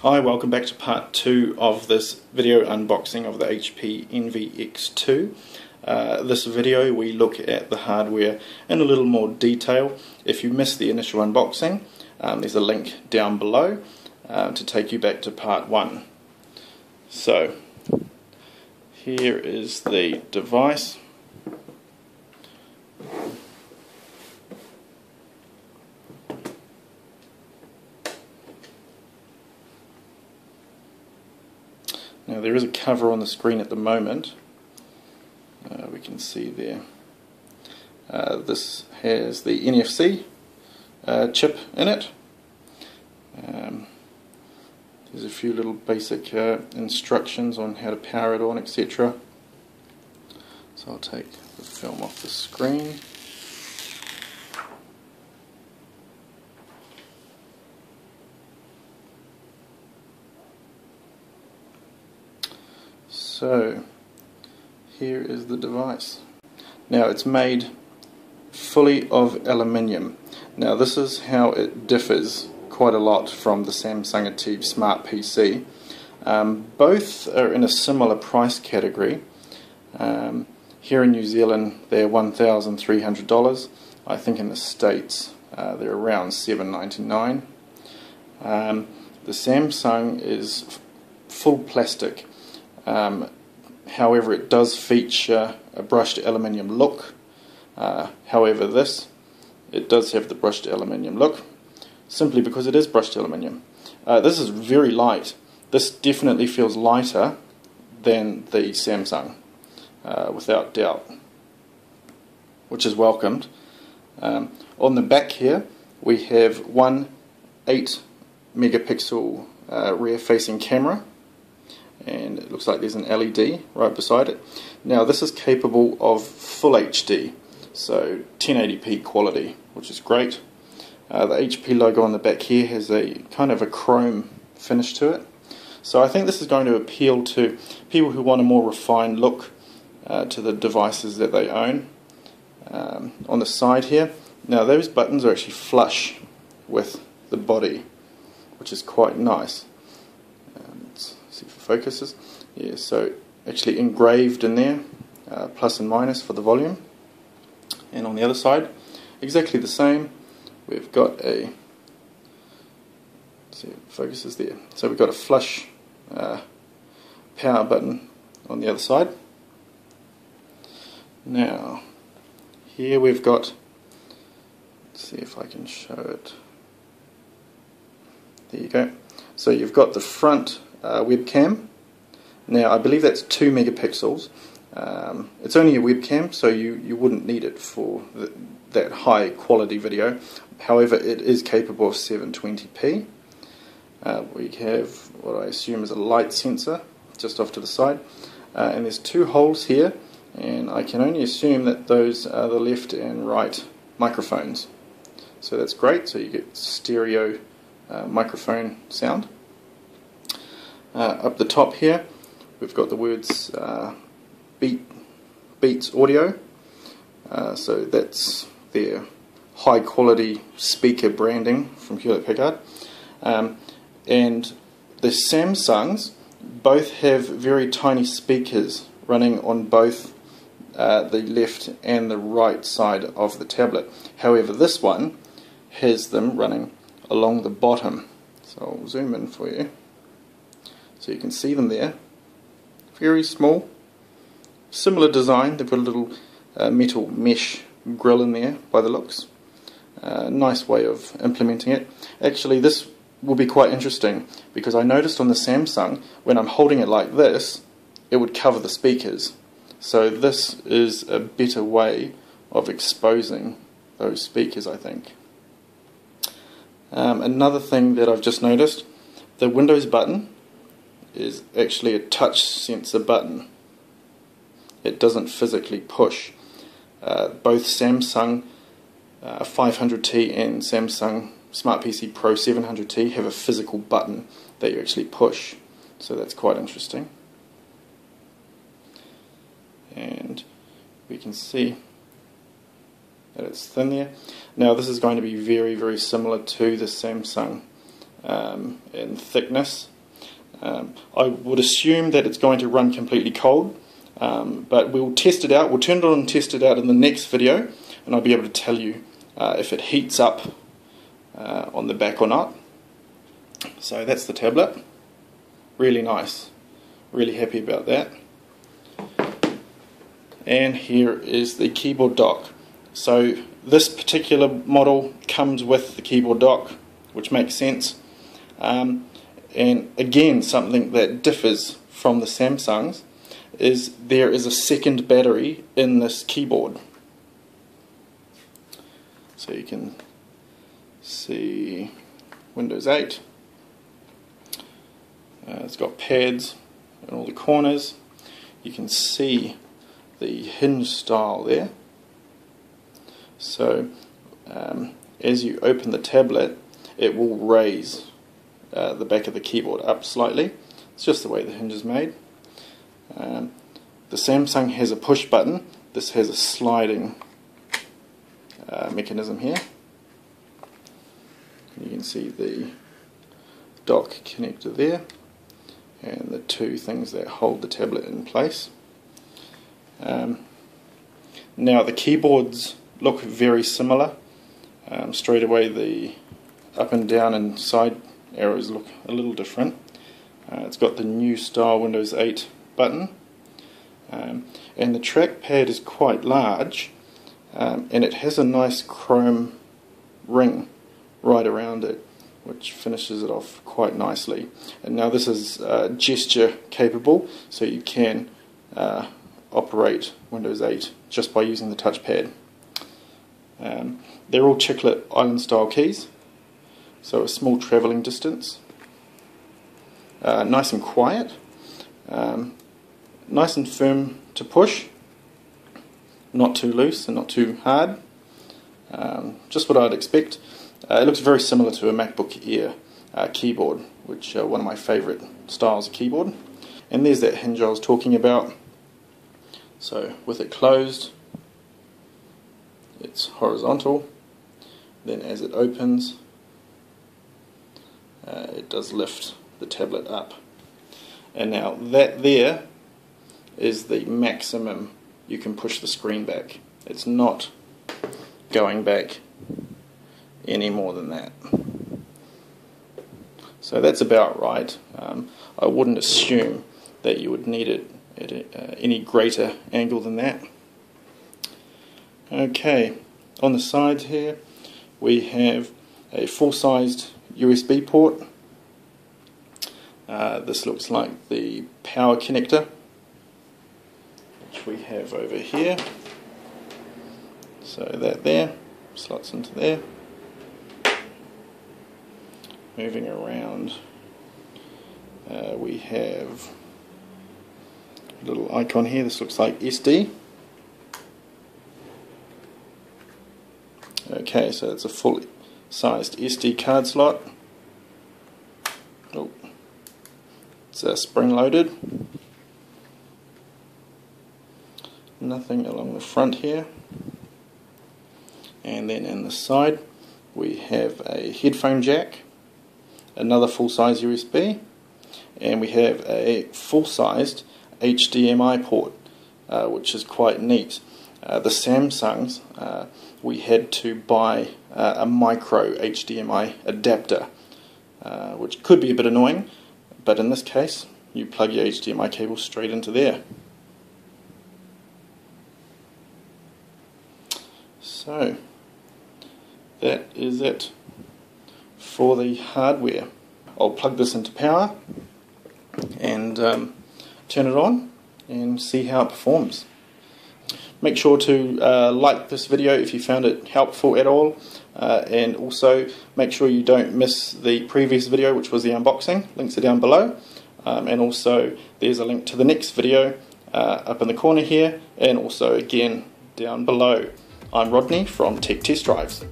Hi, welcome back to part 2 of this video unboxing of the HP Envy X2. This video we look at the hardware in a little more detail. If you missed the initial unboxing, there's a link down below to take you back to part 1. So, here is the device. Now there is a cover on the screen at the moment, we can see there. This has the NFC chip in it. There's a few little basic instructions on how to power it on, etc. So I'll take the film off the screen. So, here is the device. Now it's made fully of aluminium. Now this is how it differs quite a lot from the Samsung Achieve Smart PC. Both are in a similar price category. Here in New Zealand they're $1,300. I think in the States they're around $799. The Samsung is full plastic. However, it does feature a brushed aluminium look. However, it does have the brushed aluminium look, simply because it is brushed aluminium. This is very light. This definitely feels lighter than the Samsung, without doubt, which is welcomed. On the back here, we have one 8 megapixel rear-facing camera. And it looks like there's an LED right beside it. Now this is capable of full HD, so 1080p quality, which is great. The HP logo on the back here has a kind of a chrome finish to it. So I think this is going to appeal to people who want a more refined look to the devices that they own. On the side here, now those buttons are actually flush with the body, which is quite nice. See if it focuses. Yeah, so actually engraved in there, plus and minus for the volume. And on the other side, exactly the same. We've got a, see if it focuses there. So we've got a flush power button on the other side. Now, here we've got, let's see if I can show it. There you go. So you've got the front webcam. Now I believe that's 2 megapixels. It's only a webcam, so you wouldn't need it for that high quality video. However, it is capable of 720p. We have what I assume is a light sensor just off to the side, and there's 2 holes here, and I can only assume that those are the left and right microphones. So that's great, so you get stereo microphone sound. Up the top here, we've got the words Beats Audio, so that's their high quality speaker branding from Hewlett-Packard. And the Samsungs both have very tiny speakers running on both the left and the right side of the tablet. However, this one has them running along the bottom. So I'll zoom in for you. So you can see them there. Very small. Similar design. They've got a little metal mesh grill in there by the looks. Nice way of implementing it. Actually, this will be quite interesting because I noticed on the Samsung, when I'm holding it like this, it would cover the speakers. So this is a better way of exposing those speakers, I think. Another thing that I've just noticed, the Windows button is actually a touch sensor button. It doesn't physically push. Both Samsung 500T and Samsung Smart PC Pro 700T have a physical button that you actually push. So that's quite interesting. And we can see that it's thin there. Now this is going to be very, very similar to the Samsung in thickness. I would assume that it's going to run completely cold, but we'll test it out. We'll turn it on and test it out in the next video, and I'll be able to tell you if it heats up on the back or not. So that's the tablet. Really nice. Really happy about that. And here is the keyboard dock. So this particular model comes with the keyboard dock, which makes sense. And again, something that differs from the Samsungs is there is a second battery in this keyboard. So you can see Windows 8. It's got pads in all the corners. You can see the hinge style there. So as you open the tablet, it will raise the back of the keyboard up slightly. It's just the way the hinge is made. The Samsung has a push button. This has a sliding mechanism here. You can see the dock connector there, and the two things that hold the tablet in place. Now the keyboards look very similar. Straight away the up and down and side arrows look a little different. It's got the new style Windows 8 button, and the trackpad is quite large, and it has a nice chrome ring right around it, which finishes it off quite nicely. And now this is gesture capable, so you can operate Windows 8 just by using the touchpad. They're all chiclet island style keys, so a small travelling distance. Nice and quiet, nice and firm to push, not too loose and not too hard. Just what I'd expect. It looks very similar to a MacBook Air keyboard, which are one of my favourite styles of keyboard. And there's that hinge I was talking about. So with it closed, it's horizontal. Then as it opens, it does lift the tablet up. And now that there is the maximum you can push the screen back. It's not going back any more than that. So that's about right. I wouldn't assume that you would need it at any greater angle than that. Okay, on the sides here we have a full-sized USB port. This looks like the power connector, which we have over here. So that there slots into there. Moving around, we have a little icon here. This looks like SD. Okay, so it's a full-sized SD card slot. Oh, it's spring-loaded. Nothing along the front here. And then in the side we have a headphone jack, another full-size USB, and we have a full-sized HDMI port, which is quite neat. The Samsungs, we had to buy a micro HDMI adapter, which could be a bit annoying, but in this case you plug your HDMI cable straight into there. So that is it for the hardware. I'll plug this into power and turn it on and see how it performs. Make sure to like this video if you found it helpful at all, and also make sure you don't miss the previous video, which was the unboxing. Links are down below, and also there's a link to the next video up in the corner here, and also again down below. I'm Rodney from TechTestDrives.